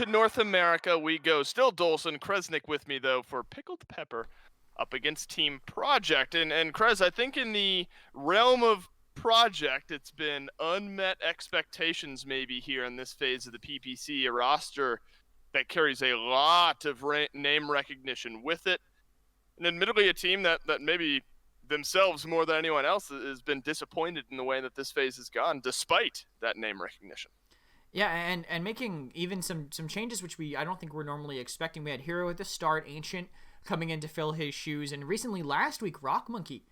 North America we go. Still Dolson, Kresnik with me though for Pickled Pepper up against Team Project. And Kres, I think in the realm of Project, it's been unmet expectations maybe here in this phase of the PPC, a roster that carries a lot of name recognition with it. And admittedly a team that maybe themselves more than anyone else has been disappointed in the way that this phase has gone despite that name recognition. Yeah, and making even some changes which I don't think we're normally expecting. We had Hero at the start, Ancient coming in to fill his shoes, and recently last week Rock Monkey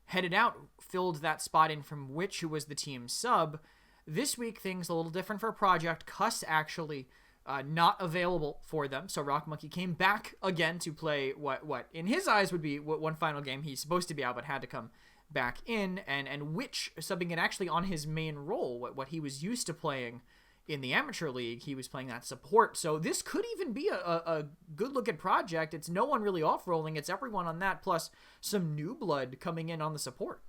headed out, filled that spot in from Witch, who was the team sub. This week things a little different for Project. Cuss actually not available for them, so Rock Monkey came back again to play what in his eyes would be one final game. He's supposed to be out but had to come back in, and Witch subbing it actually on his main role, what he was used to playing in the amateur league. He was playing that support, so this could even be a good looking Project. It's no one really off-rolling, it's everyone on that, plus some new blood coming in on the support.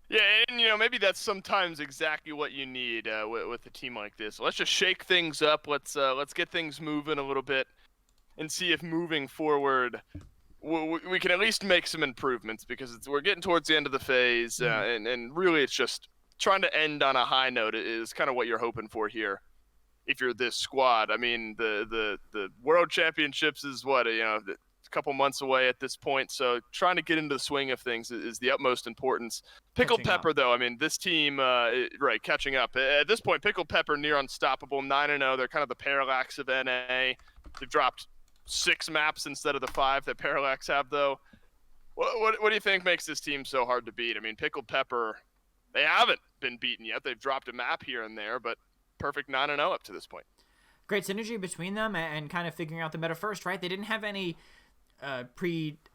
Yeah, and maybe that's sometimes exactly what you need with a team like this. Let's just shake things up. Let's get things moving a little bit, and see if moving forward we can at least make some improvements, because we're getting towards the end of the phase, and really it's just trying to end on a high note is kind of what you're hoping for here. If you're this squad, I mean, the World Championships is a couple months away at this point, so trying to get into the swing of things is the utmost importance. Pickled Pepper, though, I mean, this team, catching up. At this point, Pickled Pepper near unstoppable, 9-0. They're kind of the Parallax of NA. They've dropped 6 maps instead of the 5 that Parallax have, though. What do you think makes this team so hard to beat? I mean, Pickled Pepper, they haven't been beaten yet. They've dropped a map here and there, but perfect 9-0 up to this point. Great synergy between them and kind of figuring out the meta first, right? They didn't have any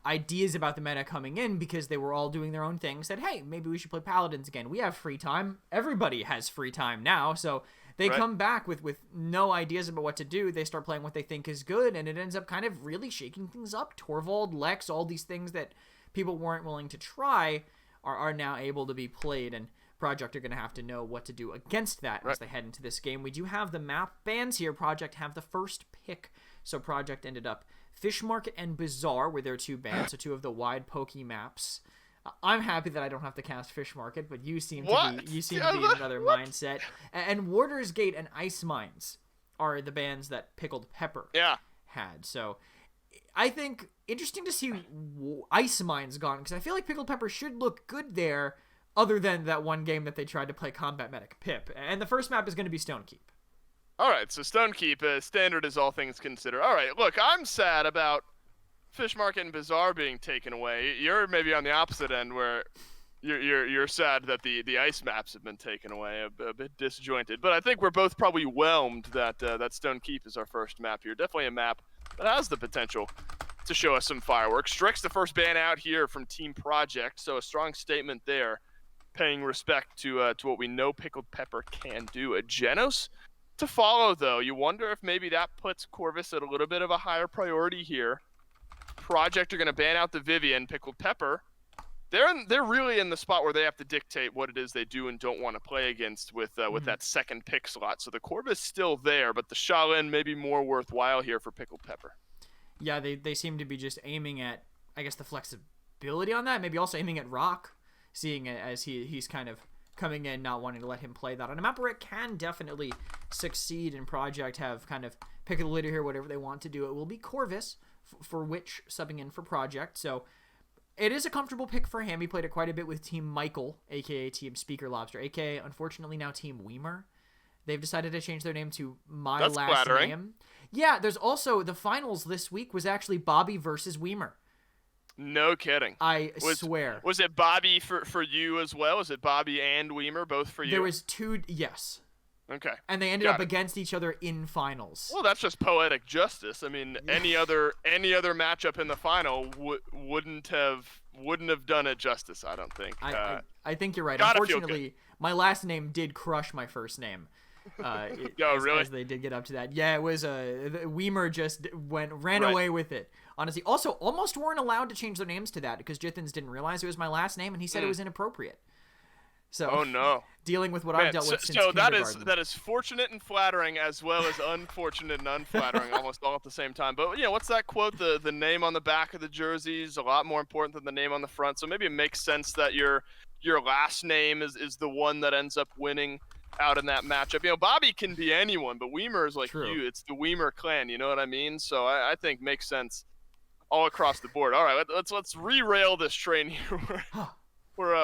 ideas about the meta coming in, because they were all doing their own thing. Said, hey, maybe we should play Paladins again. We have free time. Everybody has free time now. So they come back with no ideas about what to do. They start playing what they think is good, and it ends up kind of really shaking things up. Torvald, Lex, all these things that people weren't willing to try are now able to be played, and Project are going to have to know what to do against that as they head into this game. We do have the map bans here. Project have the first pick, so Project ended up Fish Market and Bazaar were their 2 bans, so 2 of the wide pokey maps. I'm happy that I don't have to cast Fish Market, but you seem to be in another mindset. And Warder's Gate and Ice Mines are the bans that Pickled Pepper had. So I think interesting to see Ice Mines gone, because I feel like Pickled Pepper should look good there, other than that one game that they tried to play Combat Medic Pip. And the first map is going to be Stone Keep. All right, so Stone Keep, standard is all things considered. All right, look, I'm sad about Fish Market and Bazaar being taken away. You're maybe on the opposite end, where you're sad that the ice maps have been taken away, a bit disjointed. But I think we're both probably whelmed that that Stone Keep is our first map here. Definitely a map that has the potential to show us some fireworks. Strix, the first ban out here from Team Project, so a strong statement there, paying respect to what we know Pickled Pepper can do. A Genos to follow, though. You wonder if maybe that puts Corvus at a little bit of a higher priority here. Project are going to ban out the Vivian. Pickled Pepper, they're really in the spot where they have to dictate what it is they do and don't want to play against with that second pick slot. So the Corvus still there, but the Shaolin may be more worthwhile here for Pickled Pepper. Yeah, they seem to be just aiming at, I guess, the flexibility on that. Maybe also aiming at Rock, seeing it as he's kind of coming in, not wanting to let him play that on a map where it can definitely succeed, and Project have kind of pick of the litter here, whatever they want to do. It will be Corvus for Witch subbing in for Project, so it is a comfortable pick for him. He played it quite a bit with Team Michael, aka Team Speaker Lobster, aka unfortunately now Team Weimer. They've decided to change their name to That's Last flattering. Name. Yeah, there's also the finals this week was actually Bobby versus Weimer. No kidding. I swear. Was it Bobby for you as well? Was it Bobby and Weimer both for you? There was 2, yes. Okay. And they ended up against each other in finals. Well, that's just poetic justice. I mean, any other matchup in the final wouldn't have done it justice, I don't think. I think you're right. Unfortunately, my last name did crush my first name. Really? As they did get up to that. Yeah, it was Weimer just ran away with it. Honestly, also almost weren't allowed to change their names to that because Jithens didn't realize it was my last name and he said it was inappropriate. So, oh no, dealing with what man. I've dealt with since So kindergarten. that is fortunate and flattering, as well as unfortunate and unflattering, almost all at the same time. But what's that quote? The name on the back of the jersey is a lot more important than the name on the front. So maybe it makes sense that your last name is the one that ends up winning out in that matchup. Bobby can be anyone, but Weimer is like True. you. It's the Weimer clan. You know what I mean? So I think makes sense all across the board. All right, let's re-rail this train here. We're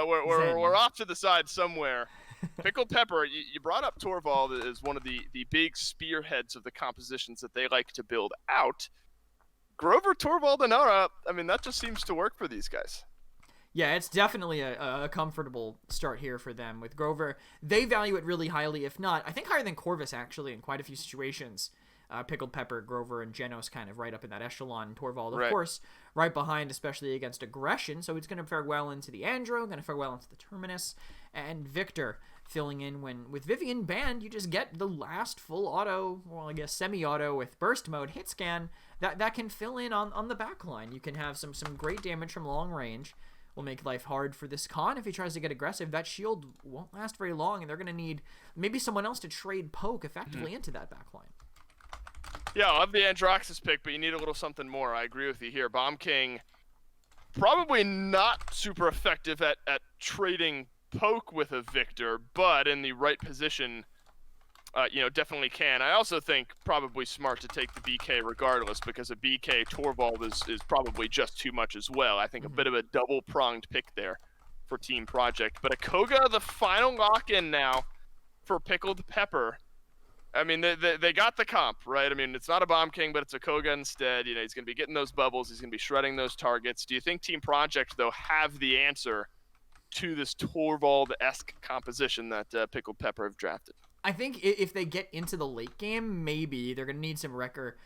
off to the side somewhere. Pickled Pepper, you brought up Torvald as one of the big spearheads of the compositions that they like to build out. Grover, Torvald, and Ara, I mean, that just seems to work for these guys. Yeah, it's definitely a comfortable start here for them. With Grover, they value it really highly, if not, I think higher than Corvus, actually, in quite a few situations. Pickled Pepper, Grover, and Genos kind of right up in that echelon. Torvald, of course, right behind, especially against aggression. So he's going to fare well into the Andro, going to fare well into the Terminus. And Victor filling in when, with Vivian banned, you just get the last full auto, well, I guess semi-auto with burst mode, hit scan, that can fill in on the back line. You can have some great damage from long range. Will make life hard for this Khan if he tries to get aggressive. That shield won't last very long, and they're going to need maybe someone else to trade poke effectively into that back line. Yeah, I love the Androxus pick, but you need a little something more. I agree with you here. Bomb King, probably not super effective at trading poke with a Victor, but in the right position, definitely can. I also think probably smart to take the BK regardless, because a BK Torvald is probably just too much as well. I think a bit of a double-pronged pick there for Team Project. But a Koga, the final lock-in now for Pickled Pepper. I mean, they got the comp, right? I mean, it's not a Bomb King, but it's a Koga instead. He's going to be getting those bubbles. He's going to be shredding those targets. Do you think Team Project, though, have the answer to this Torvald-esque composition that Pickled Pepper have drafted? I think if they get into the late game, maybe they're going to need some Wrecker,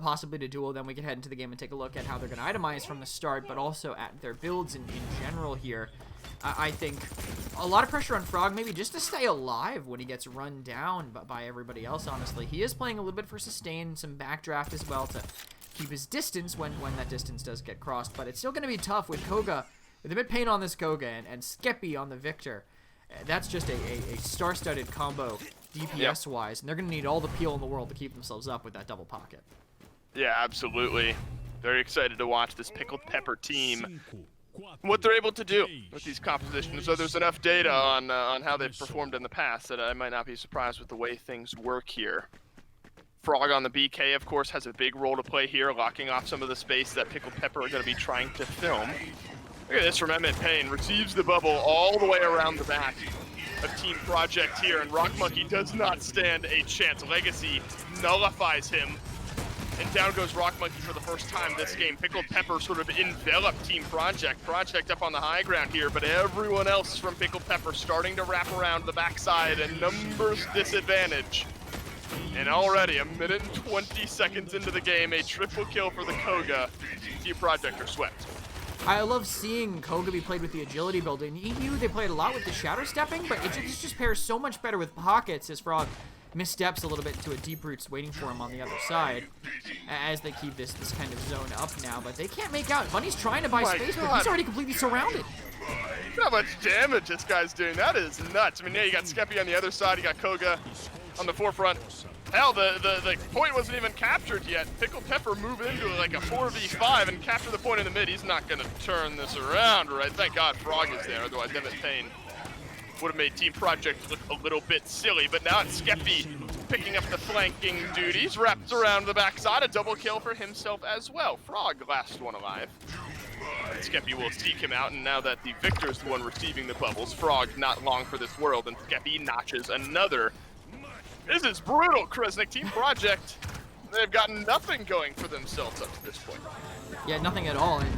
possibly to duel. Then we can head into the game and take a look at how they're going to itemize from the start, but also at their builds in general here. I think a lot of pressure on Frog, maybe just to stay alive when he gets run down by everybody else, honestly. He is playing a little bit for sustain, some backdraft as well to keep his distance when that distance does get crossed, but it's still going to be tough with Koga, with a bit pain on this Koga and Skeppy on the Victor. That's just a star-studded combo DPS-wise, and they're going to need all the peel in the world to keep themselves up with that double pocket. Yeah, absolutely. Very excited to watch this Pickled Pepper team, what they're able to do with these compositions. So there's enough data on how they've performed in the past that I might not be surprised with the way things work here. Frog on the BK, of course, has a big role to play here, locking off some of the space that Pickled Pepper are going to be trying to film. Look at this from Emmett Payne, receives the bubble all the way around the back of Team Project here, and Rock Monkey does not stand a chance. Legacy nullifies him, and down goes Rock Monkey for the first time this game. Pickled Pepper sort of enveloped Team Project. Project up on the high ground here, but everyone else from Pickled Pepper starting to wrap around the backside, and numbers disadvantage. And already, a minute and 20 seconds into the game, a triple kill for the Koga. Team Project are swept. I love seeing Koga be played with the agility build. In EU, they played a lot with the shadow stepping, but it just pairs so much better with pockets as Frog missteps a little bit into a deep roots waiting for him on the other side as they keep this kind of zone up now, but they can't make out. Bunny's trying to buy space, but he's already completely surrounded. Look how much damage this guy's doing. That is nuts. I mean, yeah, you got Skeppy on the other side, you got Koga on the forefront. Hell, the point wasn't even captured yet. Pickled Pepper move into like a 4v5 and capture the point in the mid. He's not going to turn this around, right? Thank God Frog is there, otherwise Emmett Payne would have made Team Project look a little bit silly. But now it's Skeppy picking up the flanking duties, wrapped around the backside. A double kill for himself as well. Frog, last one alive. And Skeppy will seek him out, and now that the Victor's the one receiving the bubbles, Frog not long for this world, and Skeppy notches another. This is brutal, Kresnik. Team Project, they've gotten nothing going for themselves up to this point. Yeah, nothing at all, and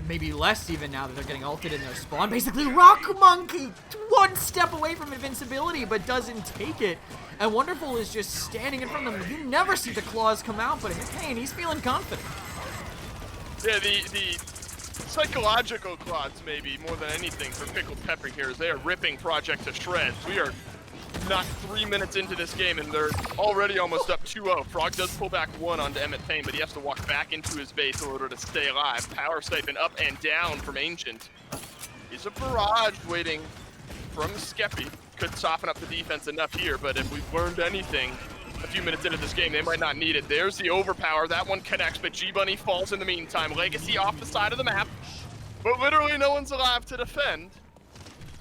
maybe less even now that they're getting ulted in their spawn. Basically, Rock Monkey, one step away from invincibility, but doesn't take it. And Wonderful is just standing in front of them. You never see the claws come out, but in pain, he's feeling confident. Yeah, the psychological claws, maybe, more than anything for Pickled Pepper here, as they are ripping Project to shreds. We are not 3 minutes into this game, and they're already almost up 2-0. Frog does pull back one onto Emmett Payne, but he has to walk back into his base in order to stay alive. Power stipend up and down from Ancient. Is a barrage waiting from Skeppy could soften up the defense enough here, but if we've learned anything a few minutes into this game, they might not need it. There's the overpower. That one connects, but G-Bunny falls in the meantime. Legacy off the side of the map, but literally no one's alive to defend,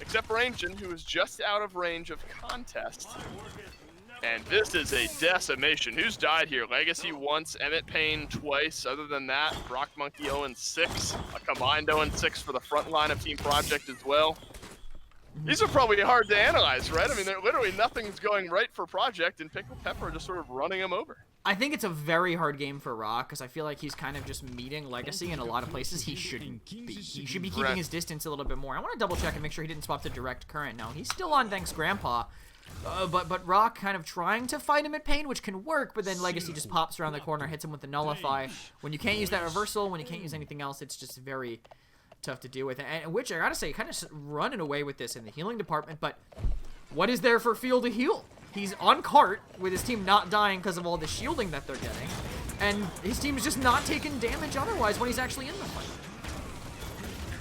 except for Ancient, who is just out of range of contest. And this is a decimation. Who's died here? Legacy once, Emmett Payne twice. Other than that, Rock Monkey 0-6. A combined 0-6 for the front line of Team Project as well. These are probably hard to analyze, right? I mean, literally nothing's going right for Project, and Pickled Pepper just sort of running them over. I think it's a very hard game for Rock, because I feel like he's kind of just meeting Legacy in a lot of places he shouldn't be. He should be keeping his distance a little bit more. I want to double check and make sure he didn't swap to direct current. No, he's still on Thanks Grandpa. But Rock kind of trying to fight him at Pain, which can work, but then Legacy just pops around the corner, hits him with the Nullify. When you can't use that reversal, when you can't use anything else, it's just very tough to deal with. And which, I gotta say, kind of running away with this in the healing department, but what is there for Field to heal? He's on cart, with his team not dying because of all the shielding that they're getting, and his team is just not taking damage otherwise when he's actually in the fight.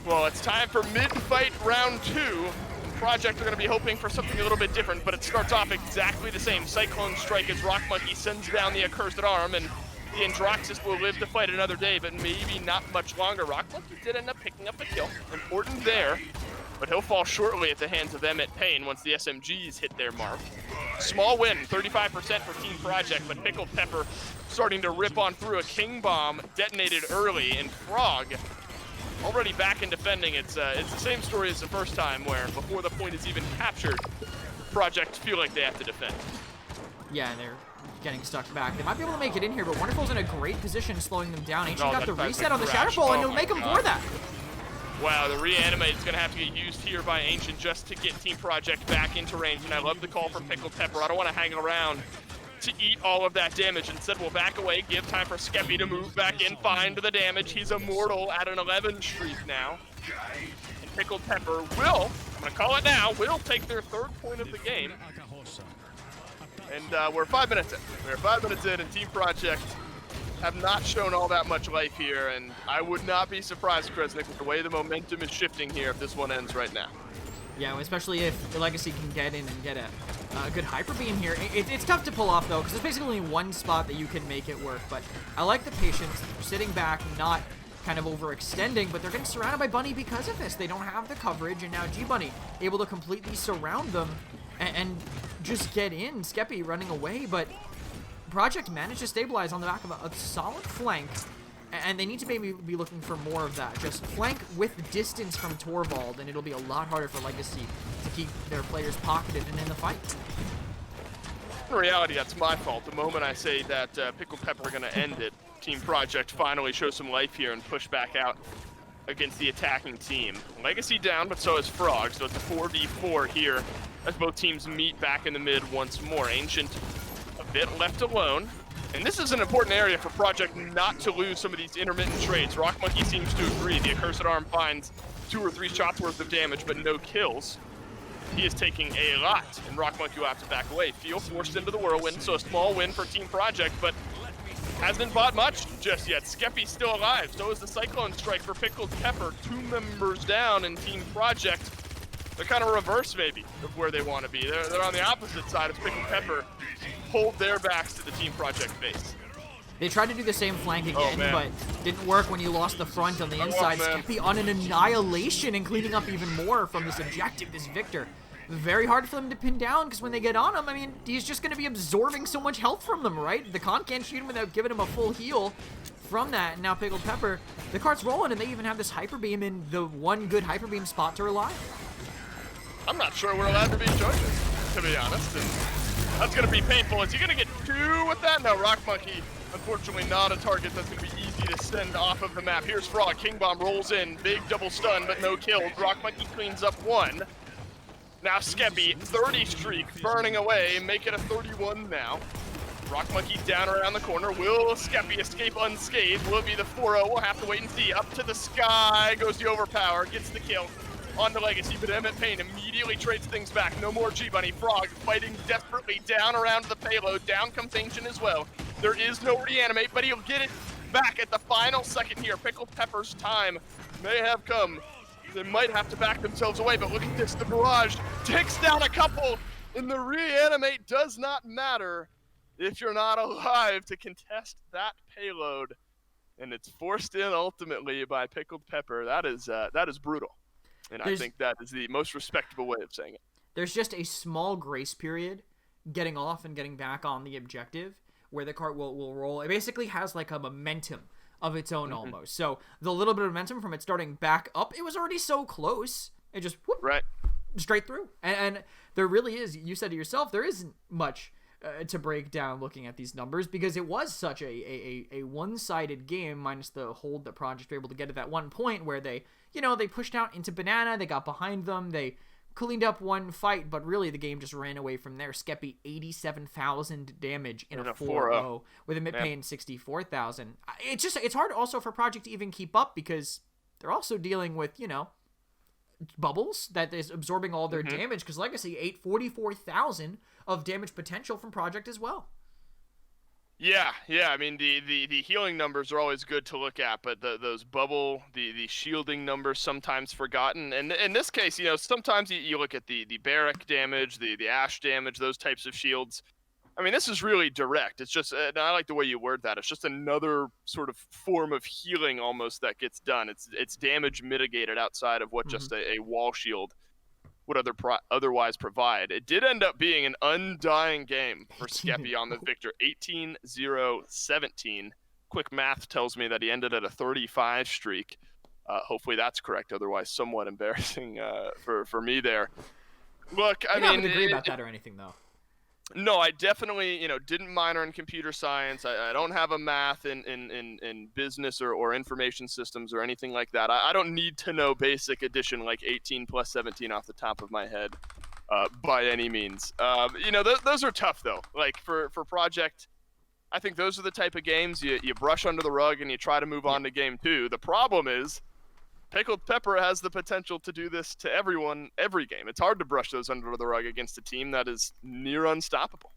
Well, it's time for mid-fight round 2. Project are going to be hoping for something a little bit different, but it starts off exactly the same. Cyclone Strike as Rock Monkey sends down the Accursed Arm, and the Androxus will live to fight another day, but maybe not much longer. Rock Monkey did end up picking up a kill. Important there, but he'll fall shortly at the hands of Emmett Payne once the SMGs hit their mark. Small win, 35% for Team Project, but Pickled Pepper starting to rip on through. A King Bomb detonated early, and Frog already back in defending. It's the same story as the first time, where before the point is even captured, Project feel like they have to defend. Yeah, they're getting stuck back. They might be able to make it in here, but Wonderful's in a great position, slowing them down. Ancient got the reset on the Shatterfall, and it'll make him for that. Wow, the reanimate is going to have to get used here by Ancient just to get Team Project back into range, and I love the call from Pickled Pepper. I don't want to hang around to eat all of that damage. Instead, we'll back away, give time for Skeppy to move back in, find the damage. He's immortal at an 11 streak now. And Pickled Pepper will, I'm going to call it now, will take their 3rd point of the game. And we're 5 minutes in. We're 5 minutes in, and Team Project have not shown all that much life here, and I would not be surprised, Kresnik, with the way the momentum is shifting here if this one ends right now. Yeah, especially if the Legacy can get in and get a good Hyper Beam here. It's tough to pull off, though, because there's basically only one spot that you can make it work, but I like the patience, sitting back, not kind of overextending, but they're getting surrounded by Bunny because of this. They don't have the coverage, and now G-Bunny able to completely surround them and just get in. Skeppy running away, but Project managed to stabilize on the back of a solid flank, and they need to maybe be looking for more of that. Just flank with distance from Torvald, and it'll be a lot harder for Legacy to keep their players pocketed and in the fight. In reality, that's my fault. The moment I say that Pickled Pepper are going to end it, Team Project finally shows some life here and push back out against the attacking team. Legacy down, but so is Frog, so it's a 4v4 here as both teams meet back in the mid once more. Ancient a bit left alone. And this is an important area for Project not to lose some of these intermittent trades. Rock Monkey seems to agree. The Accursed Arm finds 2 or 3 shots worth of damage, but no kills. He is taking a lot, and Rock Monkey will have to back away. Feel forced into the whirlwind, so a small win for Team Project, but hasn't bought much just yet. Skeppy's still alive, so is the Cyclone Strike for Pickled Pepper. 2 members down in Team Project. They're kind of reverse, maybe, of where they want to be. They're on the opposite side as Pickled Pepper hold their backs to the Team Project base. They tried to do the same flank again, but didn't work when you lost the front on the inside. Skeppy on an annihilation and cleaning up even more from this objective, this Victor. Very hard for them to pin down, because when they get on him, I mean, he's just going to be absorbing so much health from them, right? The con can't shoot him without giving him a full heal from that. And now Pickled Pepper, the cart's rolling, and they even have this Hyper Beam in the one good Hyper Beam spot to rely. I'm not sure we're allowed to be judges, to be honest. And that's going to be painful. Is he going to get 2 with that? No, Rock Monkey, unfortunately not a target that's going to be easy to send off of the map. Here's Frog. King Bomb rolls in. Big double stun, but no kills. Rock Monkey cleans up 1. Now Skeppy, 30 streak, burning away, make it a 31 now. Rock Monkey down around the corner. Will Skeppy escape unscathed? Will it be the 4-0? We'll have to wait and see. Up to the sky goes the overpower, gets the kill on the Legacy, but Emmett Payne immediately trades things back. No more G-Bunny. Frog fighting desperately down around the payload. Down comes Ancient as well. There is no reanimate, but he'll get it back at the final second here. Pickled Pepper's time may have come. They might have to back themselves away, but look at this. The barrage takes down a couple, and the reanimate does not matter if you're not alive to contest that payload. And it's forced in ultimately by Pickled Pepper. That is brutal. And I think that is the most respectable way of saying it. There's just a small grace period getting off and getting back on the objective where the cart will roll. It basically has like a momentum of its own almost. So the little bit of momentum from it starting back up, it was already so close. It just whoop, straight through. And there really is, you said to yourself, there isn't much to break down looking at these numbers because it was such a one-sided game minus the hold that Project were able to get at that one point where they pushed out into Banana, they got behind them, they cleaned up one fight, but really the game just ran away from there. Skeppy 87,000 damage in a 4-0 with a mid-paying 64,000. It's hard also for Project to even keep up because they're also dealing with, bubbles that is absorbing all their damage because Legacy 44,000 of damage potential from Project as well. Yeah. I mean, the healing numbers are always good to look at, but those bubble, the shielding numbers sometimes forgotten. And in this case, sometimes you look at the barrack damage, the ash damage, those types of shields. I mean, this is really direct. It's just, and I like the way you word that. It's just another sort of form of healing almost that gets done. It's damage mitigated outside of what just a wall shield would otherwise provide. It did end up being an undying game for Skeppy on the victor, 18-0-17. Quick math tells me that he ended at a 35 streak. Hopefully that's correct. Otherwise, somewhat embarrassing for me there. Look, I don't agree about that or anything, though. No, I definitely, didn't minor in computer science. I don't have a math in business or information systems or anything like that. I don't need to know basic addition like 18 plus 17 off the top of my head by any means. Those are tough, though. Like, for Project, I think those are the type of games you brush under the rug and you try to move on to game 2. The problem is Pickled Pepper has the potential to do this to everyone, every game. It's hard to brush those under the rug against a team that is near unstoppable.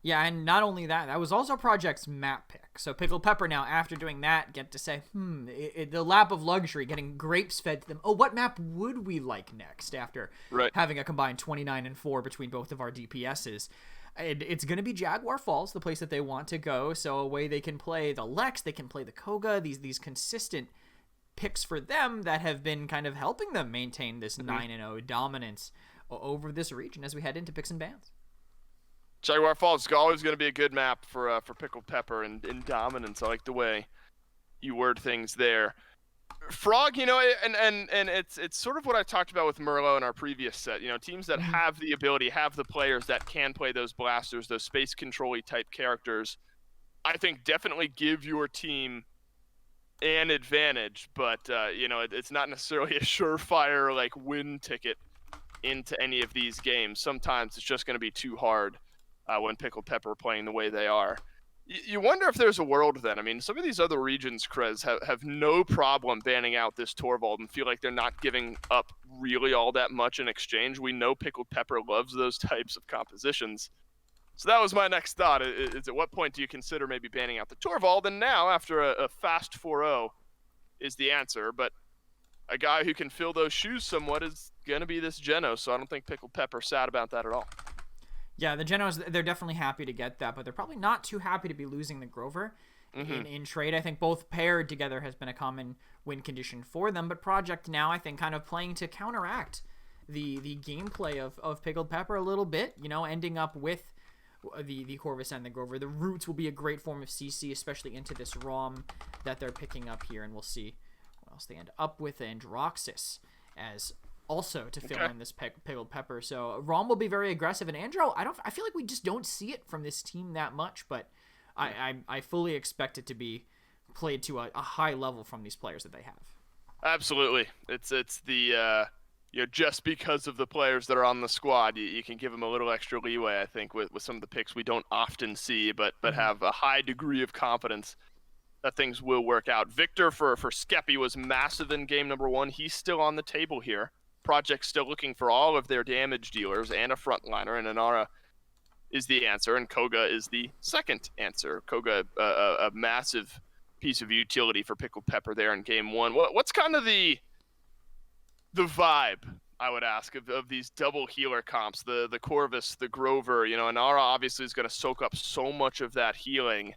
Yeah, and not only that, that was also Project's map pick. So Pickled Pepper now, after doing that, get to say, the lap of luxury, getting grapes fed to them. Oh, what map would we like next after having a combined 29-4 between both of our DPSs? It's going to be Jaguar Falls, the place that they want to go. So a way they can play the Lex, they can play the Koga, these consistent picks for them that have been kind of helping them maintain this 9-0 dominance over this region as we head into picks and bans. Jaguar Falls is always going to be a good map for Pickled Pepper and dominance. I like the way you word things there. Frog, and it's sort of what I talked about with Merlot in our previous set. Teams that have the ability, have the players that can play those blasters, those space control-y type characters, I think definitely give your team an advantage, but it's not necessarily a surefire like win ticket into any of these games. Sometimes it's just going to be too hard when Pickled Pepper are playing the way they are. You wonder if there's a world then. I mean, some of these other regions, Krez, have no problem banning out this Torvald and feel like they're not giving up really all that much in exchange. We know Pickled Pepper loves those types of compositions. So that was my next thought, is at what point do you consider maybe banning out the Torvald? And now, after a fast 4-0 is the answer, but a guy who can fill those shoes somewhat is going to be this Geno, so I don't think Pickled Pepper's sad about that at all. Yeah, the Genos, they're definitely happy to get that, but they're probably not too happy to be losing the Grover in trade. I think both paired together has been a common win condition for them, but Project now, I think, kind of playing to counteract the gameplay of Pickled Pepper a little bit, ending up with the Corvus and the Grover. The Roots will be a great form of CC, especially into this ROM that they're picking up here, and we'll see what else they end up with. Androxus as also to fill in this Pickled Pepper. So ROM will be very aggressive, and Andro, I feel like we just don't see it from this team that much, but I fully expect it to be played to a high level from these players that they have. Absolutely. It's the just because of the players that are on the squad, you can give them a little extra leeway, I think, with some of the picks we don't often see, but have a high degree of confidence that things will work out. Victor for Skeppy was massive in game number 1. He's still on the table here. Project's still looking for all of their damage dealers and a frontliner, and Inara is the answer, and Koga is the second answer. Koga, a massive piece of utility for Pickled Pepper there in game 1. What's kind of the the vibe, I would ask, of these double healer comps, the Corvus, the Grover, you know, and Nara obviously is going to soak up so much of that healing.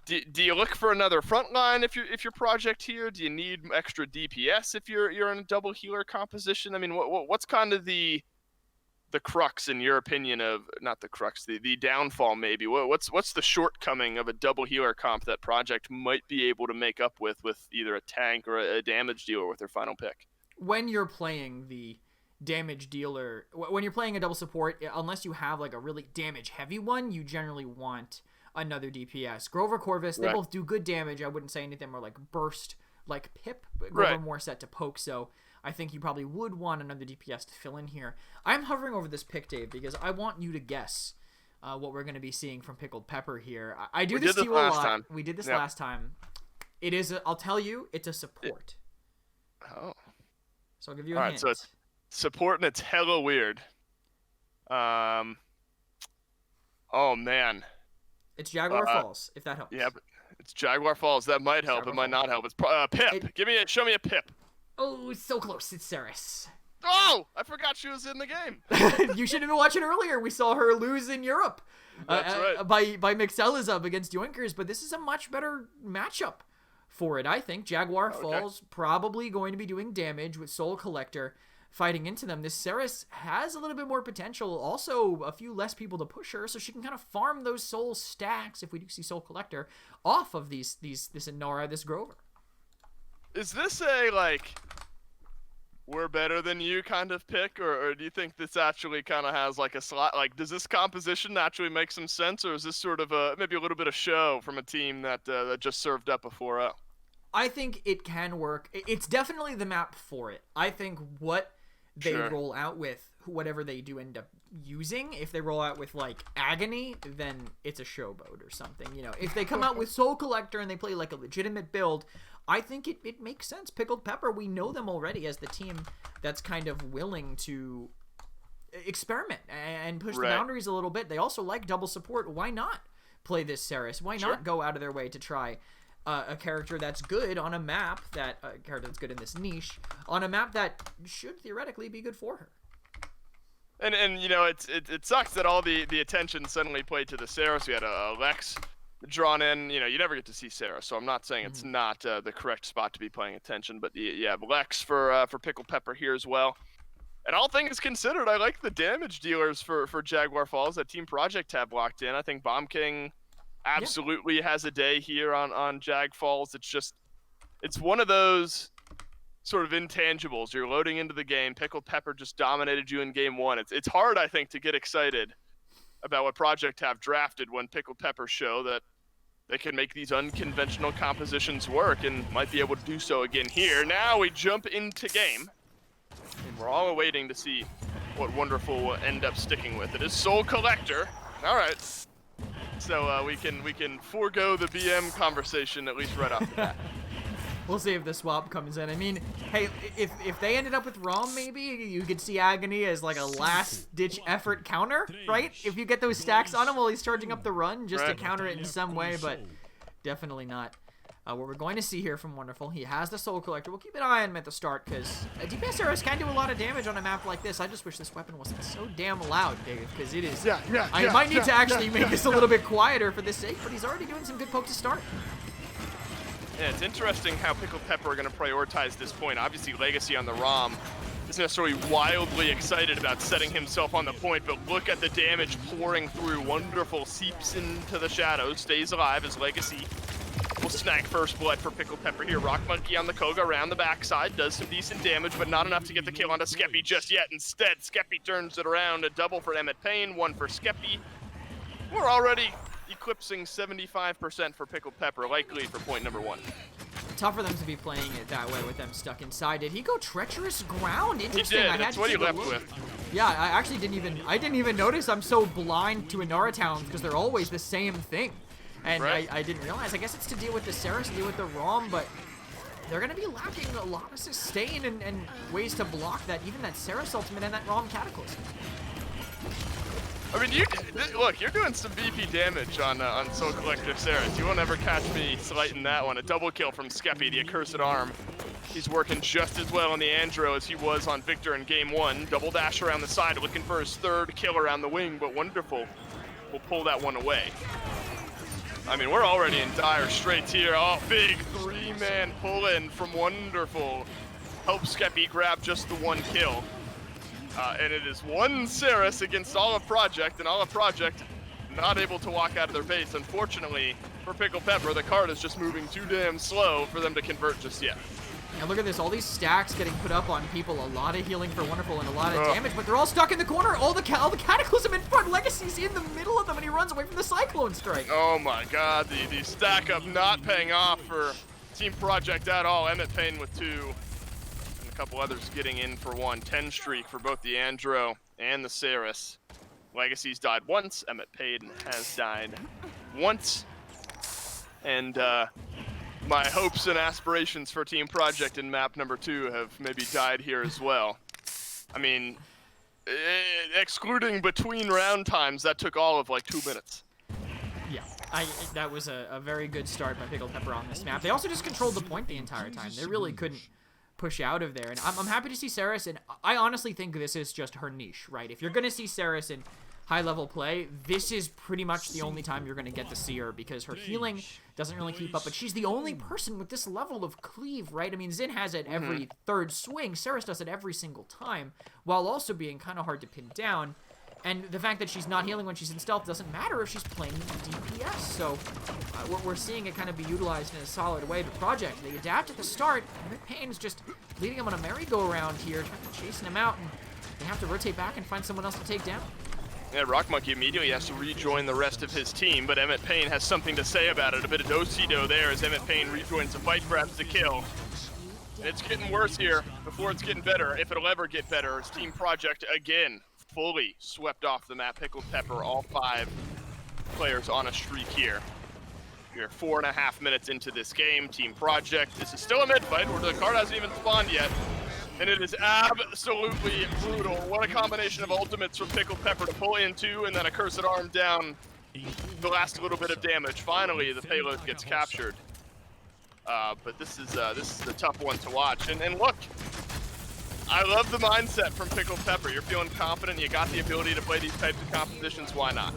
Do you look for another frontline if you're project here? Do you need extra DPS if you're in a double healer composition? I mean, what's kind of the crux in your opinion of, not the crux, the downfall maybe? What's the shortcoming of a double healer comp that project might be able to make up with either a tank or a damage dealer with their final pick? When you're playing the damage dealer, when you're playing a double support, unless you have like a really damage heavy one, you generally want another DPS. Grover, Corvus, they both do good damage. I wouldn't say anything more like burst like Pip, but Grover more set to poke, so I think you probably would want another DPS to fill in here. I'm hovering over this pick, Dave, because I want you to guess what we're going to be seeing from Pickled Pepper here. I do this to you a lot. We did this last time. It is, I'll tell you, it's a support. Oh. So I'll give you a hint. So it's support and it's hella weird. Oh, man. It's Jaguar Falls, if that helps. Yeah, but it's Jaguar Falls. That might help. It might not help. It's Pip. Show me a Pip. Oh, it's so close. It's Ceres. Oh, I forgot she was in the game. You should have been watching earlier. We saw her lose in Europe. That's right. By Mixellazub against Yoinkers, but this is a much better matchup for it, I think. Jaguar Falls probably going to be doing damage with Soul Collector fighting into them. This Ceres has a little bit more potential, also a few less people to push her, so she can kind of farm those soul stacks, if we do see Soul Collector, off of this Inara, this Grover. Is this a, like, we're better than you kind of pick, or do you think this actually kind of has, like, a slot? Like, does this composition actually make some sense, or is this sort of maybe a little bit of show from a team that just served up a 4-0? I think it can work. It's definitely the map for it. I think what they roll out with, whatever they do end up using, if they roll out with like Agony, then it's a showboat or something. You know, if they come out with Soul Collector and they play like a legitimate build, I think it makes sense. Pickled Pepper, we know them already as the team that's kind of willing to experiment and push the boundaries a little bit. They also like double support. Why not play this Ceres? Why not go out of their way to try a character that's good on a map that a character that's good in this niche on a map that should theoretically be good for her. And you know, it sucks that all the attention suddenly played to the Ceres. We had a Lex drawn in. You know, you never get to see Ceres, so I'm not saying it's not the correct spot to be paying attention. But yeah, Lex for Pickled Pepper here as well. And all things considered, I like the damage dealers for Jaguar Falls that Team Project have locked in. I think Bomb King absolutely has a day here on Jag Falls. It's one of those sort of intangibles. You're loading into the game. Pickled Pepper just dominated you in game one. It's hard, I think, to get excited about what Project have drafted when Pickled Pepper show that they can make these unconventional compositions work, and might be able to do so again here. Now we jump into game, and we're all waiting to see what Wonderful will end up sticking with. It is Soul Collector. All right. So we can forego the BM conversation at least right off the bat. We'll see if the swap comes in. I mean, hey, if they ended up with Rom, maybe you could see Agony as like a last-ditch effort counter, right? If you get those stacks on him while he's charging up the run, just to counter it in some way, but definitely not what we're going to see here from Wonderful. He has the Soul Collector. We'll keep an eye on him at the start, because DPS Ceres can do a lot of damage on a map like this. I just wish this weapon wasn't so damn loud, Dave, because it is... I might need to actually make this a little bit quieter for this sake, but he's already doing some good poke to start. Yeah, it's interesting how Pickled Pepper are going to prioritize this point. Obviously, Legacy on the ROM isn't necessarily wildly excited about setting himself on the point, but look at the damage pouring through. Wonderful seeps into the shadows, stays alive as Legacy will snag first blood for Pickled Pepper here. Rock Monkey on the Koga around the backside, does some decent damage, but not enough to get the kill onto Skeppy just yet. Instead, Skeppy turns it around, a double for Emmett Payne, one for Skeppy. We're already eclipsing 75% for Pickled Pepper, likely for point number one. Tough for them to be playing it that way with them stuck inside. Did he go treacherous ground? Interesting. He did. That's what he left with. Yeah, I actually didn't even notice. I'm so blind to Inara towns because they're always the same thing. And I didn't realize. I guess it's to deal with the Ceres, to deal with the ROM, but they're going to be lacking a lot of sustain and ways to block that, even that Ceres ultimate and that ROM Cataclysm. I mean, look, you're doing some VP damage on Soul Collector Ceres. You won't ever catch me slighting that one. A double kill from Skeppy, the accursed arm. He's working just as well on the Andro as he was on Victor in game 1. Double dash around the side, looking for his third kill around the wing, but Wonderful will pull that one away. I mean, we're already in dire straits here. Oh, big 3-man pull-in from Wonderful. Helps Skeppy grab just the 1 kill. And it is one Ceres against Olive Project, and Olive Project not able to walk out of their base. Unfortunately, for Pickled Pepper, the card is just moving too damn slow for them to convert just yet. And look at this, all these stacks getting put up on people, a lot of healing for Wonderful and a lot of damage, but they're all stuck in the corner. All the Cataclysm in front, Legacy's in the middle of them, and he runs away from the Cyclone Strike. Oh my god, the stack up not paying off for Team Project at all. Emmett Payne with 2, and a couple others getting in for 1. 10 streak for both the Andro and the Ceres. Legacy's died once, Emmett Payne has died once, and my hopes and aspirations for Team Project in map number 2 have maybe died here as well. I mean, excluding between round times, that took all of like 2 minutes. Yeah, that was a very good start by Pickled Pepper on this map. They also just controlled the point the entire time. They really couldn't push out of there. And I'm happy to see Ceres, and I honestly think this is just her niche, right? If you're going to see Ceres in high-level play, this is pretty much the only time you're going to get to see her, because her healing doesn't really keep up, but she's the only person with this level of cleave, right? I mean, Xin has it every third swing. Ceres does it every single time, while also being kind of hard to pin down. And the fact that she's not healing when she's in stealth doesn't matter if she's playing DPS. So we're seeing it kind of be utilized in a solid way. But Project, they adapt at the start. Emmett Payne's just leading him on a merry-go-round here, chasing him out, and they have to rotate back and find someone else to take down. Yeah, Rock Monkey immediately has to rejoin the rest of his team, but Emmett Payne has something to say about it. A bit of do-si-do there as Emmett Payne rejoins the fight, grabs the kill. And it's getting worse here before it's getting better, if it'll ever get better, as Team Project again fully swept off the map. Pickled Pepper, all 5 players on a streak here. We're 4.5 minutes into this game. Team Project, this is still a mid-fight where the card hasn't even spawned yet. And it is absolutely brutal. What a combination of ultimates from Pickled Pepper to pull in 2 and then a Cursed Arm down the last little bit of damage. Finally, the payload gets captured. But this is a tough one to watch. And look, I love the mindset from Pickled Pepper. You're feeling confident, you got the ability to play these types of competitions, why not?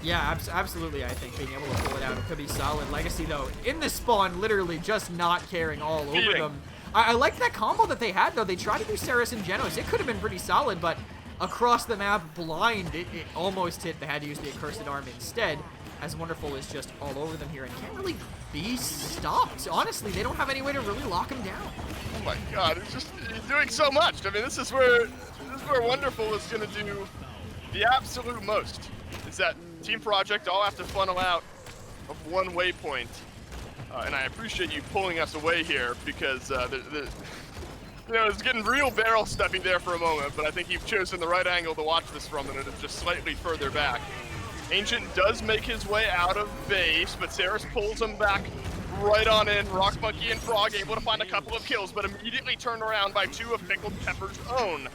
Yeah, absolutely. I think being able to pull it out, it could be solid. Legacy, though, in the spawn, literally just not caring all over them. I like that combo that they had, though. They tried to do Ceres and Genos. It could have been pretty solid, but across the map, blind, it almost hit. They had to use the Accursed Arm instead, as Wonderful is just all over them here and can't really be stopped. Honestly, they don't have any way to really lock him down. Oh my god, he's doing so much. I mean, this is where Wonderful is going to do the absolute most. Is that Team Project all have to funnel out of one waypoint. And I appreciate you pulling us away here, because it's getting real barrel stuffy there for a moment, but I think you've chosen the right angle to watch this from, and it is just slightly further back. Ancient does make his way out of base, but Ceres pulls him back right on in. Rock Monkey and Frog able to find a couple of kills, but immediately turned around by 2 of Pickled Pepper's own.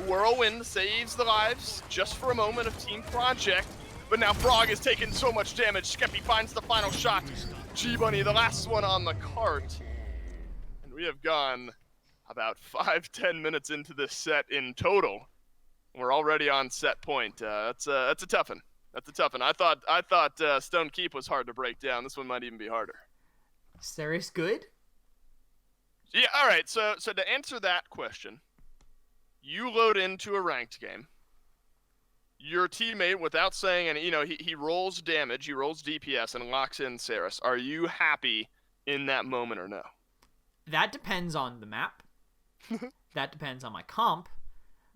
Whirlwind saves the lives just for a moment of Team Project, but now Frog is taking so much damage. Skeppy finds the final shot. G-Bunny, the last one on the cart. And we have gone about 5-10 minutes into this set in total. We're already on set point. That's a tough one. That's a tough one. I thought Stone Keep was hard to break down. This one might even be harder. Ceres good? Yeah, all right. So to answer that question, you load into a ranked game. Your teammate, without saying any, he rolls damage, he rolls DPS, and locks in Ceres. Are you happy in that moment or no? That depends on the map. That depends on my comp.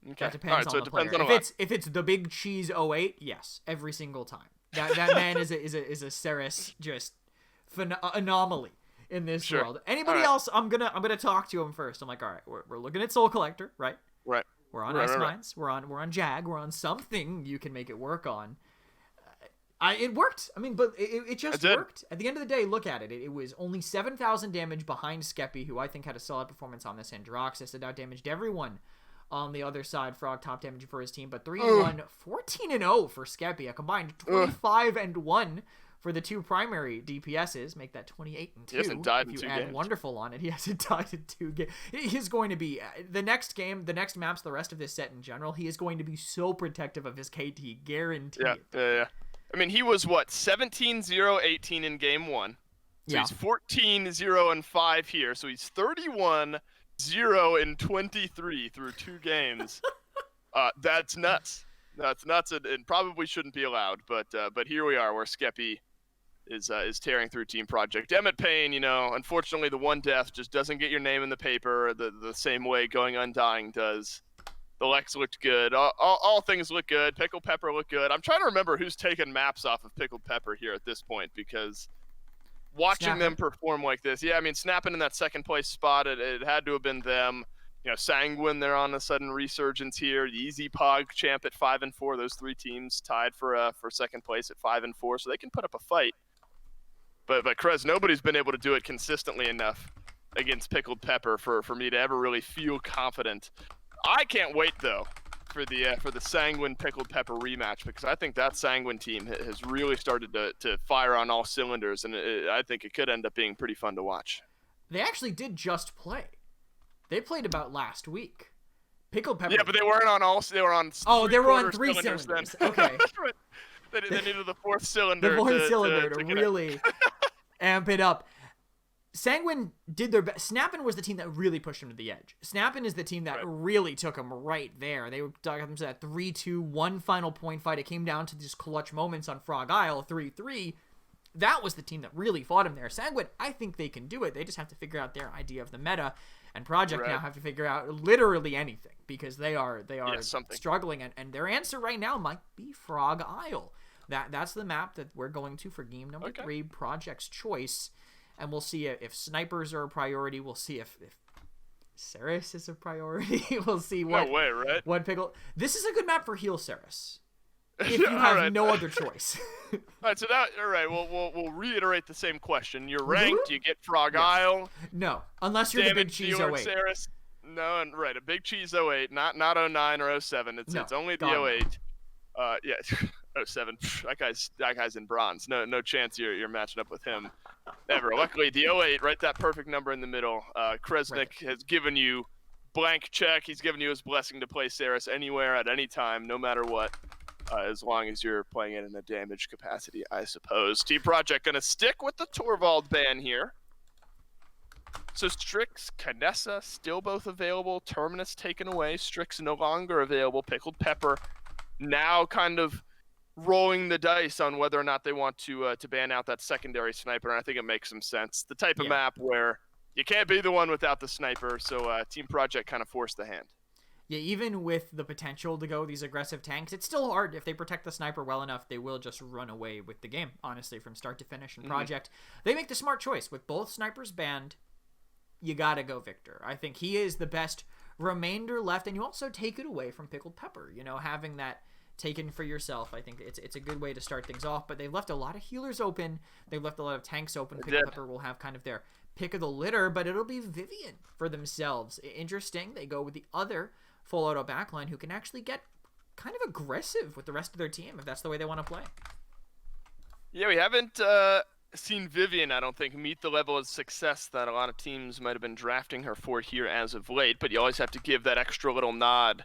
Okay. That depends on the player. If it's the Big Cheese 08, yes, every single time. That man is a Ceres just anomaly in this world. Anybody else, I'm gonna talk to him first. I'm like, all right, we're looking at Soul Collector, right? Right. We're on Ice Mines. We're on Jag. We're on something you can make it work on. It worked. I mean, but it just worked. At the end of the day, look at it. It was only 7,000 damage behind Skeppy, who I think had a solid performance on this Androxus. It out-damaged everyone on the other side. Frog top damage for his team, but 3-1, 14-0 for Skeppy. A combined 25-1 for the 2 primary DPSs, make that 28 and 2. He hasn't died if in you 2 add games. Wonderful on it, he hasn't died in 2 games. He's going to be the next game, the next maps, the rest of this set in general. He is going to be so protective of his KT, guaranteed. Yeah. I mean, he was what 17-0-18 in game 1. So he's 14-0-5 here. So he's 31-0-23 through 2 games. That's nuts. That's nuts, and probably shouldn't be allowed. But here we are, where Skeppy is tearing through Team Project. Emmett Payne, unfortunately, the 1 death just doesn't get your name in the paper the same way Going Undying does. The Lex looked good. All things look good. Pickled Pepper looked good. I'm trying to remember who's taken maps off of Pickled Pepper here at this point, because watching them perform like this, I mean, snapping in that 2nd place spot, it had to have been them. Sanguine, they're on a sudden resurgence here. Easy Pog Champ at 5-4. Those 3 teams tied for 2nd place at 5-4, so they can put up a fight. But Krez, nobody's been able to do it consistently enough against Pickled Pepper for me to ever really feel confident. I can't wait though for the Sanguine Pickled Pepper rematch, because I think that Sanguine team has really started to fire on all cylinders, and I think it could end up being pretty fun to watch. They actually did just play. They played about last week. Pickled Pepper. Yeah, but they weren't on all. They were on. They were on 3 cylinders. Okay. They needed the 4th cylinder. The 4th cylinder to really amp it up. Sanguine did their best. Snappin' was the team that really pushed him to the edge. Snappin' is the team that really took him right there. They got them to that 3-2, 1 final point fight. It came down to these clutch moments on Frog Isle, 3-3. That was the team that really fought him there. Sanguine, I think they can do it. They just have to figure out their idea of the meta. And Project now have to figure out literally anything, because they are struggling, and their answer right now might be Frog Isle. That's the map that we're going to for game number 3, Project's choice, and we'll see if snipers are a priority. We'll see if Ceres is a priority. We'll see what Pickle. This is a good map for heal Ceres, if you have no other choice. All right, we'll reiterate the same question. You're ranked, you get Frog Isle. No, unless you're the Big Cheese 08. Ceres. No, and a Big Cheese 08, not 09 or 07. It's only the 08. 07. That guy's in bronze. No chance you're matching up with him ever. Luckily, the 08, right, that perfect number in the middle. Kresnik has given you blank check. He's given you his blessing to play Ceres anywhere at any time, no matter what. As long as you're playing it in a damage capacity, I suppose. Team Project going to stick with the Torvald ban here. So Strix, Canessa still both available. Terminus taken away. Strix no longer available. Pickled Pepper now kind of rolling the dice on whether or not they want to ban out that secondary sniper, and I think it makes some sense. The type of map where you can't be the one without the sniper, so Team Project kind of forced the hand. Yeah, even with the potential to go these aggressive tanks, it's still hard. If they protect the sniper well enough, they will just run away with the game, honestly, from start to finish. And Project, they make the smart choice. With both snipers banned, you gotta go Victor. I think he is the best remainder left, and you also take it away from Pickled Pepper. Having that taken for yourself, I think it's a good way to start things off. But they've left a lot of healers open. They've left a lot of tanks open. Pickled Pepper will have kind of their pick of the litter, but it'll be Vivian for themselves. Interesting. They go with the other full auto backline who can actually get kind of aggressive with the rest of their team if that's the way they want to play. Yeah, we haven't seen Vivian, I don't think, meet the level of success that a lot of teams might have been drafting her for here as of late, but you always have to give that extra little nod,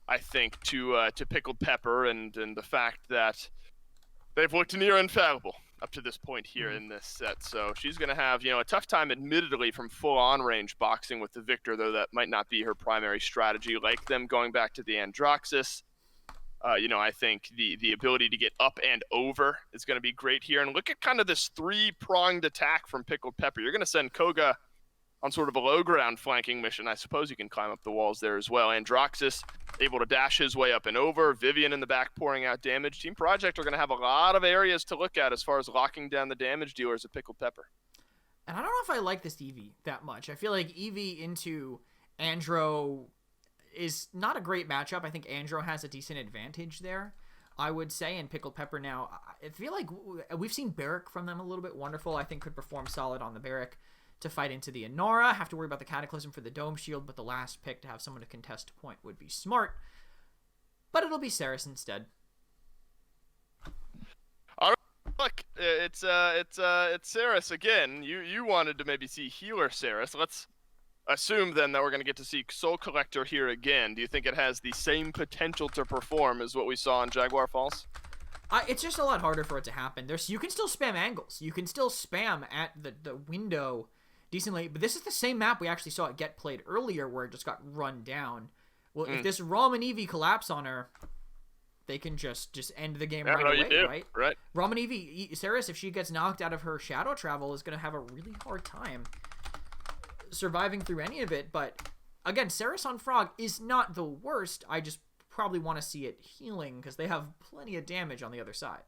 I think, to Pickled Pepper and the fact that they've looked near infallible up to this point here in this set. So she's going to have, a tough time, admittedly, from full-on range boxing with the Victor, though that might not be her primary strategy. Like them going back to the Androxus, I think the ability to get up and over is going to be great here. And look at kind of this 3-pronged attack from Pickled Pepper. You're going to send Koga on sort of a low-ground flanking mission. I suppose you can climb up the walls there as well. Androxus able to dash his way up and over. Vivian in the back pouring out damage. Team Project are going to have a lot of areas to look at as far as locking down the damage dealers at Pickled Pepper. And I don't know if I like this Eevee that much. I feel like Eevee into Andro is not a great matchup. I think Andro has a decent advantage there, I would say. And Pickled Pepper now, I feel like we've seen Barrack from them a little bit. Wonderful, I think, could perform solid on the Barrack to fight into the Inara. Have to worry about the Cataclysm for the Dome Shield, but the last pick to have someone to contest a point would be smart. But it'll be Ceres instead. All right, look, it's Saris again. You wanted to maybe see healer Saris. Let's assume then that we're going to get to see Soul Collector here again. Do you think it has the same potential to perform as what we saw in Jaguar Falls? It's just a lot harder for it to happen. You can still spam angles. You can still spam at the window decently, but this is the same map we actually saw it get played earlier where it just got run down. Well, if this Rom and Eevee collapse on her, they can just end the game right away, right? Right. Rom and Eevee, Saris, if she gets knocked out of her shadow travel, is going to have a really hard time surviving through any of it. But again, Saris on Frog is not the worst. I just probably want to see it healing because they have plenty of damage on the other side.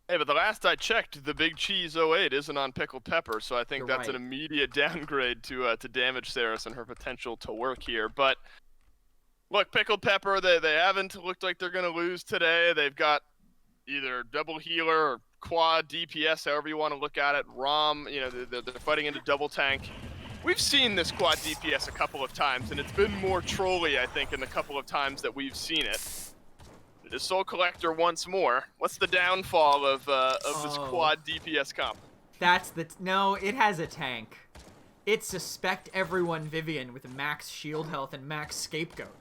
Hey, but the last I checked, the Big Cheese 08 isn't on Pickled Pepper, so I think that's an immediate downgrade to damage Saris and her potential to work here. But look, Pickled Pepper, they haven't looked like they're going to lose today. They've got either double healer or quad DPS, however you want to look at it. Rom, they're fighting into double tank. We've seen this quad DPS a couple of times, and it's been more trolly, I think, in the couple of times that we've seen it. The Soul Collector once more. What's the downfall of this quad DPS comp? No, it has a tank. It Suspect Everyone Vivian with max shield health and max scapegoat.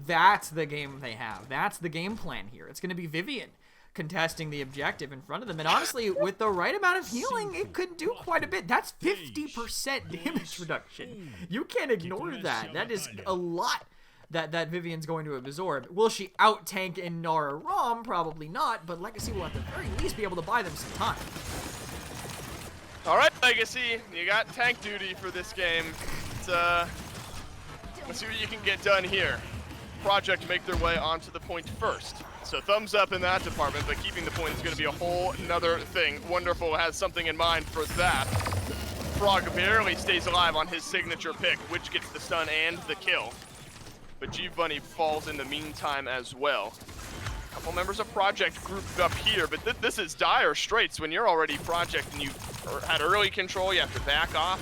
That's the game they have. That's the game plan here. It's going to be Vivian contesting the objective in front of them. And honestly, with the right amount of healing, it could do quite a bit. That's 50% damage reduction. You can't ignore that. That is a lot that Vivian's going to absorb. Will she out-tank in Nara Rom? Probably not, but Legacy will at the very least be able to buy them some time. All right, Legacy, you got tank duty for this game. Let's see what you can get done here. Project make their way onto the point first. So thumbs up in that department, but keeping the point is going to be a whole nother thing. Wonderful has something in mind for that. Frog barely stays alive on his signature pick, which gets the stun and the kill. But G-Bunny falls in the meantime as well. A couple members of Project grouped up here, but this is dire straits. When you're already Project and you had early control, you have to back off.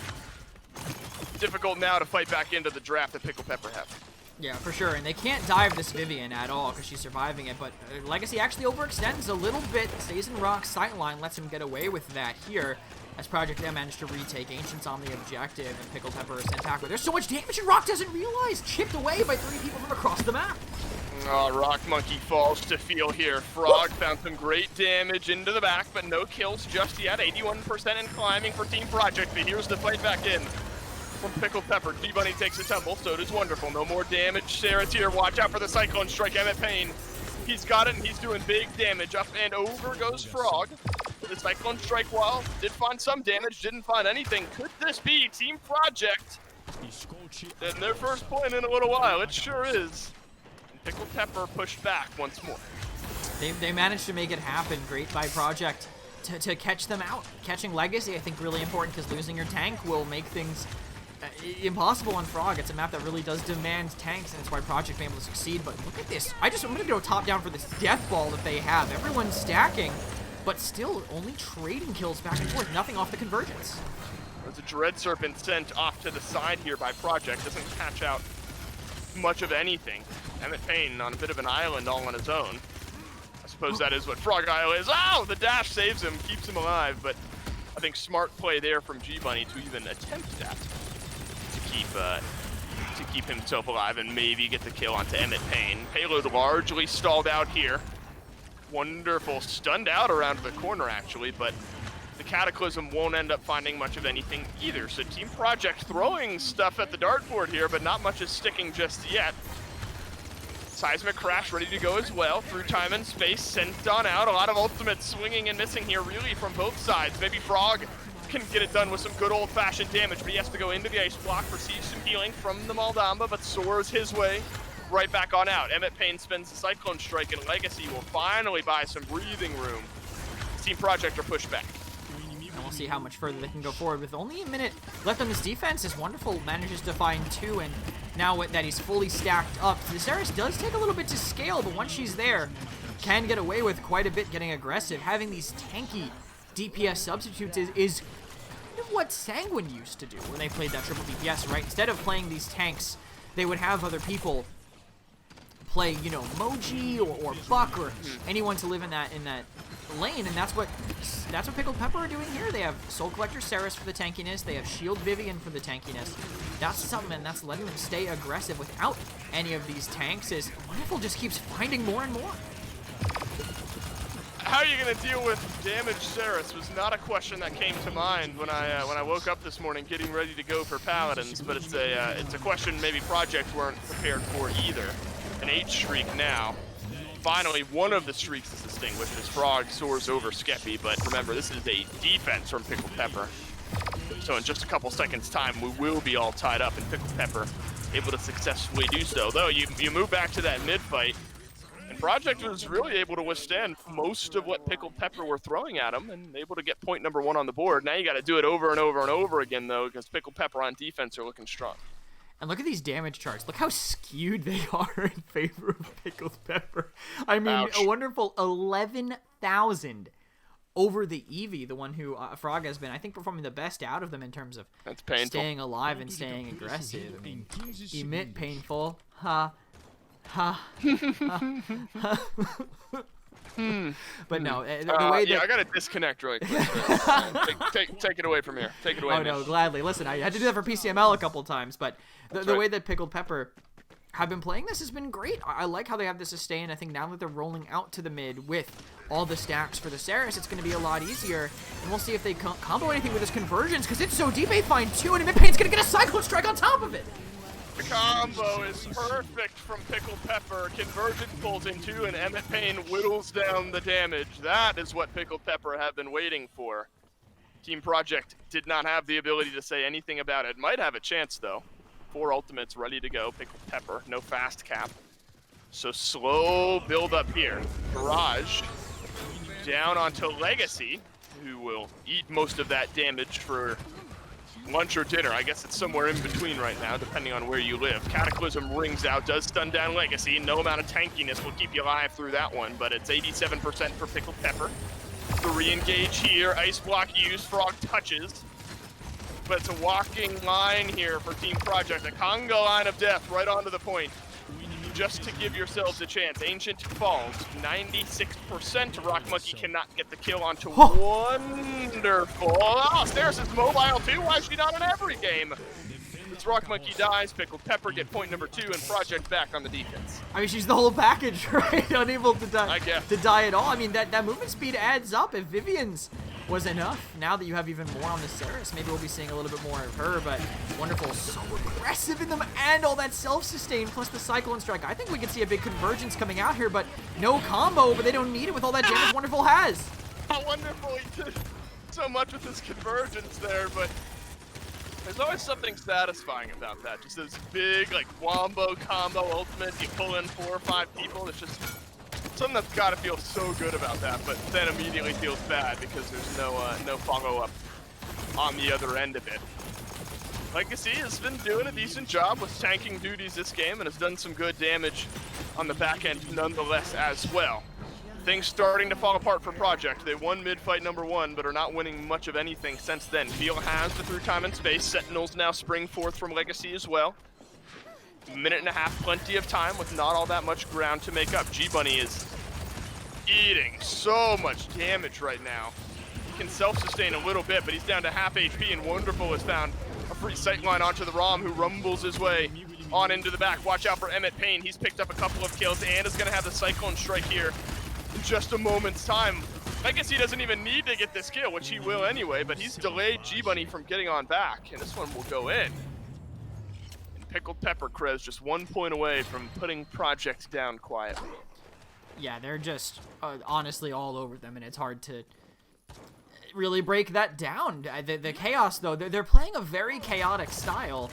Difficult now to fight back into the draft that Pickled Pepper have. Yeah, for sure, and they can't dive this Vivian at all because she's surviving it, but Legacy actually overextends a little bit, stays in Rock's sightline, lets him get away with that here, as Project M managed to retake Ancients on the objective, and Pickled Pepper is sent backward. There's so much damage, and Rock doesn't realize! Chipped away by 3 people from across the map! Oh, Rock Monkey falls to feel here. Frog found some great damage into the back, but no kills just yet. 81% in climbing for Team Project, but here's the fight back in. From Pickled Pepper, G-Bunny takes a tumble, so does Wonderful. No more damage, Sarah's here. Watch out for the Cyclone Strike, Emmett Payne. He's got it, and he's doing big damage. Up and over goes Frog. The Cyclone Strike, while did find some damage, didn't find anything. Could this be Team Project? And their first point in a little while, it sure is. And Pickled Pepper pushed back once more. They managed to make it happen. Great by Project to catch them out. Catching Legacy, I think, really important because losing your tank will make things impossible on Frog. It's a map that really does demand tanks, and it's why Project been able to succeed. But look at this. I'm gonna go top down for this death ball that they have. Everyone's stacking, but still only trading kills back and forth. Nothing off the convergence. There's a Dread Serpent sent off to the side here by Project. Doesn't catch out much of anything. Emmett Payne on a bit of an island all on his own. I suppose that is what Frog Isle is. Oh, the dash saves him, keeps him alive, but I think smart play there from G-Bunny to even attempt that. To keep himself alive and maybe get the kill onto Emmett Payne. Payload largely stalled out here. Wonderful, stunned out around the corner actually, but the Cataclysm won't end up finding much of anything either. So Team Project throwing stuff at the dartboard here, but not much is sticking just yet. Seismic Crash ready to go as well. Through time and space, sent on out. A lot of ultimates swinging and missing here really from both sides. Maybe Frog can get it done with some good old-fashioned damage, but he has to go into the ice block, receives some healing from the Maldamba, but soars his way right back on out. Emmett Payne spends the Cyclone Strike, and Legacy will finally buy some breathing room. Team Project are pushed back. And we'll see how much further they can go forward. With only a minute left on this defense, is Wonderful manages to find 2, and now that he's fully stacked up, Viserys does take a little bit to scale, but once she's there, can get away with quite a bit getting aggressive. Having these tanky DPS substitutes is kind of what Sanguine used to do when they played that triple DPS, right? Instead of playing these tanks, they would have other people play, you know, Moji or Buck or anyone to live in that lane, and that's what Pickled Pepper are doing here. They have Soul Collector Ceres for the tankiness. They have Shield Vivian for the tankiness. That's something that's letting them stay aggressive without any of these tanks, as Wonderful just keeps finding more and more. How are you going to deal with damaged Ceres was not a question that came to mind when I woke up this morning getting ready to go for Paladins, but it's a question maybe Project weren't prepared for either. An 8 streak now. Finally, one of the streaks is extinguished as Frog soars over Skeppy, but remember, this is a defense from Pickled Pepper. So in just a couple seconds time, we will be all tied up, and Pickled Pepper able to successfully do so. Though you move back to that mid fight, and Project was really able to withstand most of what Pickled Pepper were throwing at him, and able to get point number 1 on the board. Now you got to do it over and over and over again, though, because Pickled Pepper on defense are looking strong. And look at these damage charts. Look how skewed they are in favor of Pickled Pepper. I mean, Ouch. a wonderful 11,000 over the Eevee, the one who Frog has been, I think, performing the best out of them in terms of That's painful. staying alive and staying aggressive. I mean, emit painful. Ha. Ha. But no, the way that... Yeah, I gotta disconnect really quick. Take it away from here. Take it away. Oh, no, gladly. Listen, I had to do that for PCML a couple times, but the way that Pickled Pepper have been playing this has been great. I like how they have the sustain. I think now that they're rolling out to the mid with all the stacks for the Ceres, it's going to be a lot easier. And we'll see if they combo anything with this Convergence, because it's so deep they find 2, and Emit Pain's going to get a Cyclone Strike on top of it. The combo is perfect from Pickled Pepper. Convergence pulls in 2, and Emmet Pain whittles down the damage. That is what Pickled Pepper have been waiting for. Team Project did not have the ability to say anything about it. Might have a chance, though. 4 ultimates ready to go. Pickled Pepper, no fast cap. So slow build up here. Barrage down onto Legacy, who will eat most of that damage for lunch or dinner. I guess it's somewhere in between right now, depending on where you live. Cataclysm rings out, does stun down Legacy. No amount of tankiness will keep you alive through that one, but it's 87% for Pickled Pepper. The re-engage here, Ice Block used, Frog touches. But it's a walking line here for Team Project. A conga line of death right onto the point. Just to give yourselves a chance. Ancient falls, 96%. Rock Monkey cannot get the kill onto Wonderful. Oh, Ceres is mobile too. Why is she not in every game? This Rock Monkey dies. Pickled Pepper get point number 2, and Project back on the defense. I mean, she's the whole package, right? Unable to die, I guess. to die at all. I mean, that movement speed adds up. If Vivian's was enough, now that you have even more on the Ceres, maybe we'll be seeing a little bit more of her, but Wonderful, so aggressive in them, and all that self-sustain, plus the Cyclone Strike. I think we could see a big Convergence coming out here, but no combo, but they don't need it with all that damage Wonderful has. Wonderful, he did so much with his Convergence there, but there's always something satisfying about that. Just those big, like, wombo combo ultimates, you pull in 4 or 5 people, it's just something that's gotta feel so good about that, but then immediately feels bad because there's no follow-up on the other end of it. Legacy has been doing a decent job with tanking duties this game and has done some good damage on the back end nonetheless as well. Things starting to fall apart for Project. They won mid-fight number 1, but are not winning much of anything since then. Feel has the through time and space. Sentinels now spring forth from Legacy as well. Minute and a half, plenty of time with not all that much ground to make up. G-Bunny is eating so much damage right now. He can self-sustain a little bit, but he's down to half HP, and Wonderful has found a free sightline onto the ROM, who rumbles his way on into the back. Watch out for Emmet Pain. He's picked up a couple of kills and is going to have the Cyclone Strike here in just a moment's time. I guess he doesn't even need to get this kill, which he will anyway, but he's delayed G-Bunny from getting on back, and this one will go in. Pickled Pepper, Krez, just 1 point away from putting Project down quietly. Yeah, they're just honestly all over them, and it's hard to really break that down. The chaos, though, they're playing a very chaotic style,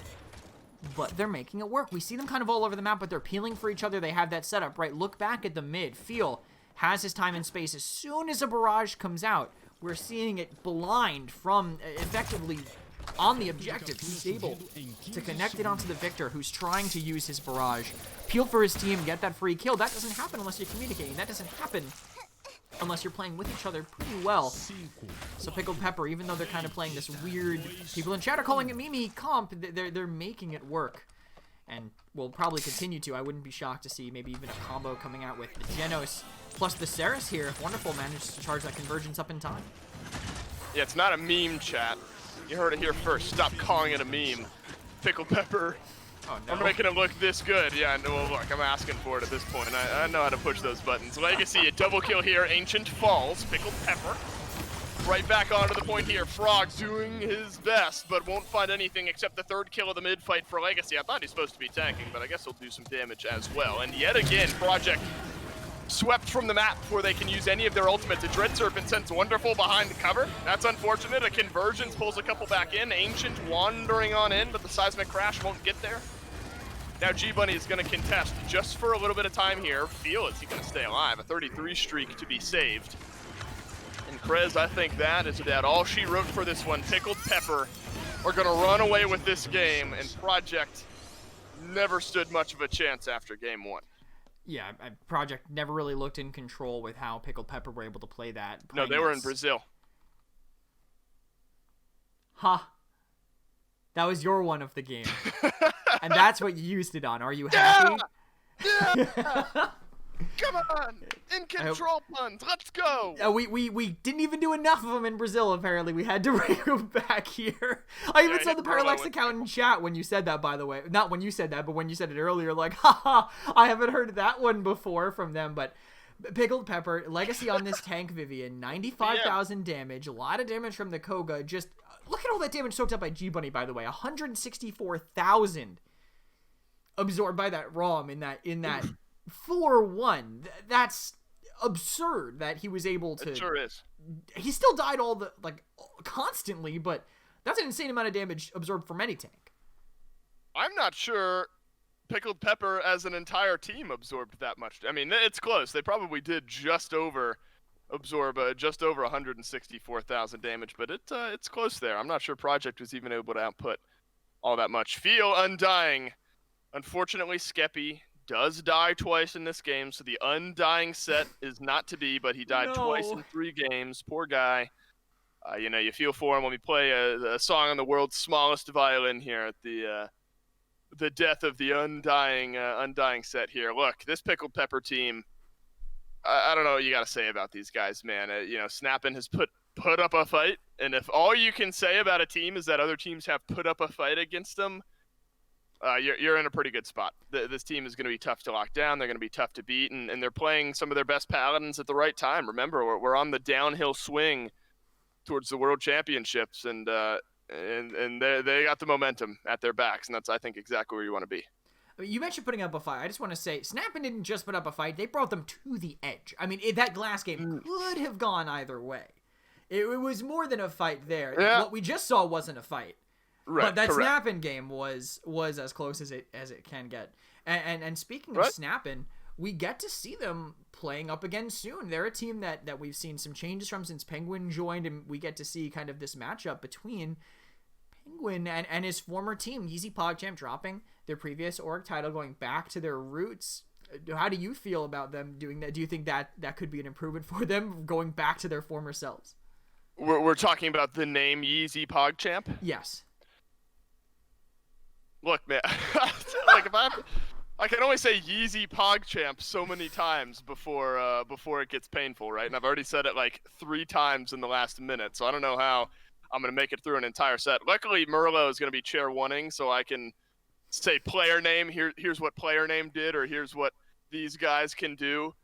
but they're making it work. We see them kind of all over the map, but they're peeling for each other. They have that setup, right? Look back at the mid. Feel has his time and space. As soon as a barrage comes out, we're seeing it blind from effectively on the objective. He's able to connect it onto the Victor, who's trying to use his barrage, peel for his team, get that free kill. That doesn't happen unless you're communicating. That doesn't happen unless you're playing with each other pretty well. So Pickled Pepper, even though they're kind of playing this weird, people in chat are calling it Mimi comp, they're making it work. and will probably continue to. I wouldn't be shocked to see maybe even a combo coming out with Genos plus the Ceres here if Wonderful manages to charge that convergence up in time. Yeah, it's not a meme, chat. You heard it here first. Stop calling it a meme. Pickled Pepper. Oh, no. I'm making it look this good. Yeah, no, look, I'm asking for it at this point. I know how to push those buttons. Legacy, a double kill here. Ancient falls. Pickled Pepper. Right back onto the point here. Frog doing his best, but won't find anything except the third kill of the mid-fight for Legacy. I thought he's supposed to be tanking, but I guess he'll do some damage as well. And yet again, Project swept from the map before they can use any of their ultimates. A Dread Serpent sends Wonderful behind the cover. That's unfortunate. A Convergence pulls a couple back in. Ancient wandering on in, but the Seismic Crash won't get there. Now G-Bunny is going to contest just for a little bit of time here. Feel, is he going to stay alive? A 33 streak to be saved. And Krez, I think that is about all she wrote for this one. Pickled Pepper are going to run away with this game, and Project never stood much of a chance after game one. Yeah, Project never really looked in control with how Pickled Pepper were able to play that. No, they were in Brazil. Ha. That was your one of the game. And that's what you used it on. Are you happy? Yeah! Come on! In control puns, let's go! We didn't even do enough of them in Brazil, apparently. We had to bring them back here. I even saw the Parallax account in chat when you said that, by the way. Not when you said that, but when you said it earlier, like, haha, I haven't heard that one before from them, but Pickled Pepper, Legacy on this tank, Vivian, 95,000 damage, a lot of damage from the Koga, just, look at all that damage soaked up by G-Bunny, by the way, 164,000 absorbed by that ROM in that 4-1. That's absurd that he was able to. It sure is. He still died constantly, but that's an insane amount of damage absorbed from any tank. I'm not sure Pickled Pepper as an entire team absorbed that much. I mean, it's close. They probably did absorb just over 164,000 damage, but it's close there. I'm not sure Project was even able to output all that much. Feel Undying. Unfortunately, Skeppy does die twice in this game, so the Undying set is not to be, but he died twice in 3 games. Poor guy. You know, you feel for him when we play a song on the world's smallest violin here at the death of the Undying set here. Look, this Pickled Pepper team, I don't know what you got to say about these guys, man. You know, Snappin has put up a fight, and if all you can say about a team is that other teams have put up a fight against them, you're in a pretty good spot. This team is going to be tough to lock down. They're going to be tough to beat, and they're playing some of their best Paladins at the right time. Remember, we're on the downhill swing towards the World Championships, and they got the momentum at their backs, and that's, I think, exactly where you want to be. You mentioned putting up a fight. I just want to say, Snappin didn't just put up a fight. They brought them to the edge. I mean, that glass game could have gone either way. It was more than a fight there. Yeah. What we just saw wasn't a fight. Right, but that correct. Snappin game was as close as it can get. And speaking of Snappin, we get to see them playing up again soon. They're a team that we've seen some changes from since Penguin joined, and we get to see kind of this matchup between Penguin and his former team, Yeezy PogChamp, dropping their previous org title, going back to their roots. How do you feel about them doing that? Do you think that could be an improvement for them, going back to their former selves? We're talking about the name Yeezy PogChamp? Yes. Look, man, like I can only say Yeezy PogChamp so many times before it gets painful, right? And I've already said it like 3 times in the last minute, so I don't know how I'm going to make it through an entire set. Luckily, Merlo is going to be chair 1ing, so I can say player name. Here's what player name did, or here's what these guys can do.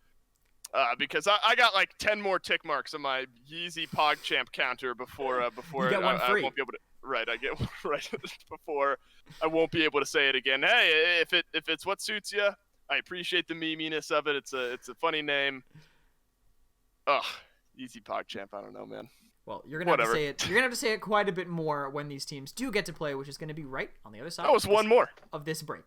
Because I got like 10 more tick marks on my Yeezy PogChamp counter before you get one free. I won't be able to. Right, I get one right before I won't be able to say it again. Hey, if it's what suits you, I appreciate the meminess of it. It's a funny name. Ugh, Yeezy PogChamp. I don't know, man. Well, you're gonna have to say it. You're gonna have to say it quite a bit more when these teams do get to play, which is gonna be right on the other side. That was one more of this break.